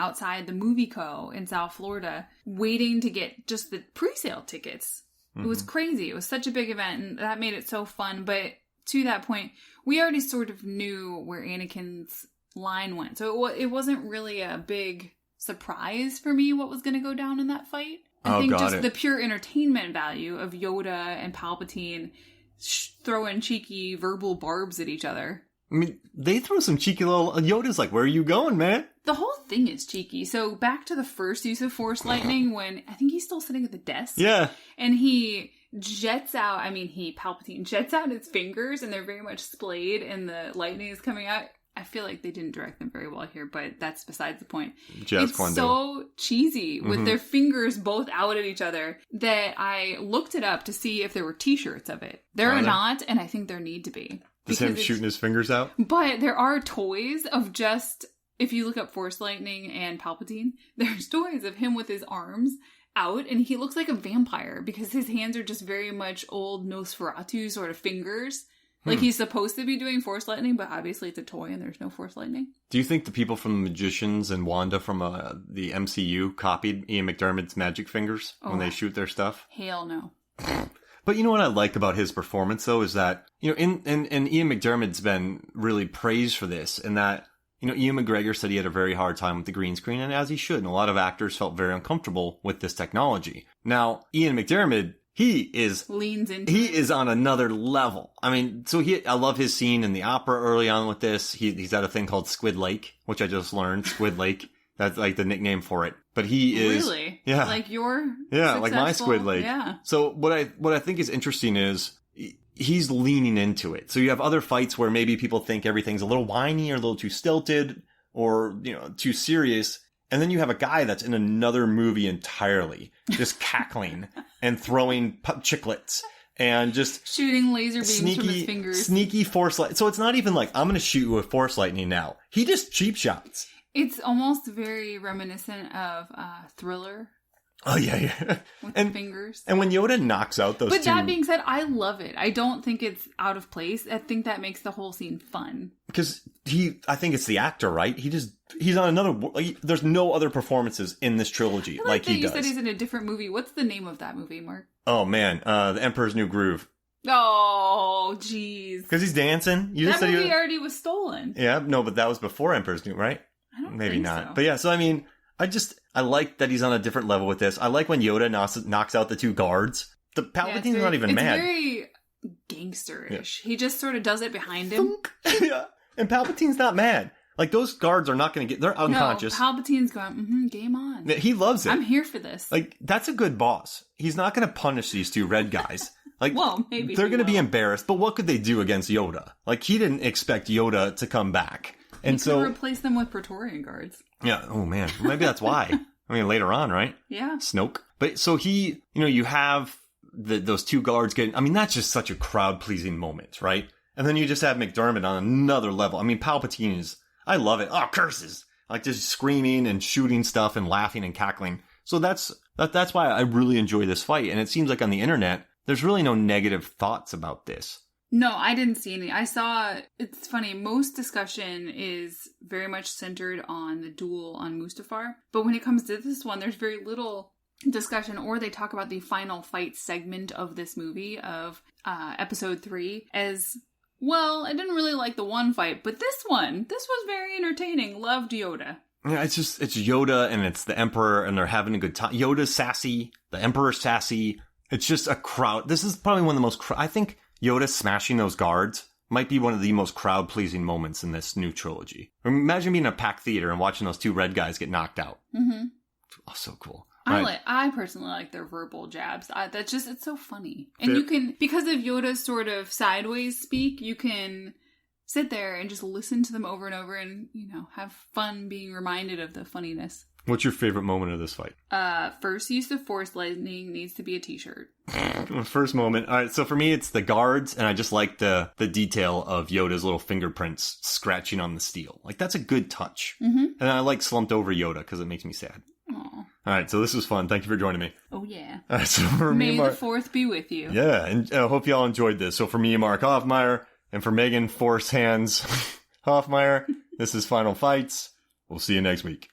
outside the Movie Co. in South Florida, waiting to get just the pre-sale tickets. It was crazy. It was such a big event, and that made it so fun. But to that point, we already sort of knew where Anakin's line went. So it wasn't really a big surprise for me what was going to go down in that fight. I think just the pure entertainment value of Yoda and Palpatine throwing cheeky verbal barbs at each other. I mean, they throw some cheeky little... Yoda's like, where are you going, man? The whole thing is cheeky. So back to the first use of Force lightning when I think he's still sitting at the desk. Yeah. And he jets out, Palpatine jets out his fingers and they're very much splayed and the lightning is coming out. I feel like they didn't direct them very well here, but that's besides the point. It's so cheesy with their fingers both out at each other that I looked it up to see if there were t-shirts of it. There are not, and I think there need to be. Just him shooting his fingers out? But there are toys of just... If you look up Force Lightning and Palpatine, there's toys of him with his arms out, and he looks like a vampire because his hands are just very much old Nosferatu sort of fingers. Like he's supposed to be doing Force Lightning, but obviously it's a toy and there's no Force Lightning. Do you think the people from The Magicians and Wanda from the MCU copied Ian McDermott's magic fingers when they shoot their stuff? Hell no. But you know what I liked about his performance, though, is that, you know, and Ian McDermott's been really praised for this, and that, you know, Ian McGregor said he had a very hard time with the green screen, and as he should, and a lot of actors felt very uncomfortable with this technology. Now, Ian McDermott, he is on another level. I mean, I love his scene in the opera early on with this. He's at a thing called Squid Lake, which I just learned, Squid Lake. That's like the nickname for it. But he is... Really? Yeah. Like your like my Squid Lake. Yeah. So what I think is interesting is he's leaning into it. So you have other fights where maybe people think everything's a little whiny or a little too stilted or, you know, too serious. And then you have a guy that's in another movie entirely, just cackling and throwing chiclets and just... shooting laser beams from his fingers. Sneaky Force Lightning. So it's not even like, I'm going to shoot you with Force Lightning now. He just cheap shots. It's almost very reminiscent of Thriller. Oh, yeah. With the fingers. And when Yoda knocks out those But that being said, I love it. I don't think it's out of place. I think that makes the whole scene fun. Because I think it's the actor, right? He's on another... there's no other performances in this trilogy like he does. You said he's in a different movie. What's the name of that movie, Mark? Oh, man. The Emperor's New Groove. Oh, jeez. Because he's dancing. That movie already was stolen. Yeah, no, but that was before Emperor's New, right? I don't Maybe think not. so. But yeah, so I mean... I like that he's on a different level with this. I like when Yoda knocks out the two guards. The Palpatine's not even mad. It's very gangsterish. Yeah. He just sort of does it behind him. Yeah. And Palpatine's not mad. Like, those guards are not going to they're unconscious. No, Palpatine's going, game on. He loves it. I'm here for this. Like, that's a good boss. He's not going to punish these two red guys. Like, well, maybe they're going to be embarrassed, but what could they do against Yoda? Like, he didn't expect Yoda to come back. And so replace them with Praetorian guards. Yeah. Oh, man. Maybe that's why. I mean, later on, right? Yeah. Snoke. But so you have those two guards getting, I mean, that's just such a crowd-pleasing moment, right? And then you just have McDermott on another level. I mean, Palpatine is, I love it. Oh, curses. Like, just screaming and shooting stuff and laughing and cackling. So that's why I really enjoy this fight. And it seems like on the internet, there's really no negative thoughts about this. No, I didn't see any. It's funny, most discussion is very much centered on the duel on Mustafar. But when it comes to this one, there's very little discussion, or they talk about the final fight segment of this movie, of episode 3, as, well, I didn't really like the one fight, but this was very entertaining. Loved Yoda. Yeah, it's Yoda and it's the Emperor and they're having a good time. Yoda's sassy, the Emperor's sassy. It's just a crowd. This is probably one of the most, I think Yoda smashing those guards might be one of the most crowd-pleasing moments in this new trilogy. Imagine being in a packed theater and watching those two red guys get knocked out. Mm-hmm. Oh, so cool. I personally like their verbal jabs. It's so funny. And you can, because of Yoda's sort of sideways speak, you can sit there and just listen to them over and over and, have fun being reminded of the funniness. What's your favorite moment of this fight? First use of Force Lightning needs to be a t-shirt. First moment. All right, so for me, it's the guards, and I just like the detail of Yoda's little fingerprints scratching on the steel. Like, that's a good touch. Mm-hmm. And I like slumped over Yoda because it makes me sad. Aww. All right, so this was fun. Thank you for joining me. Oh, yeah. All right, so for me, May the 4th be with you. Yeah, and I hope you all enjoyed this. So for me, Mark Hoffmeyer, and for Megan Force Hands Hoffmeyer, this is Final Fights. We'll see you next week.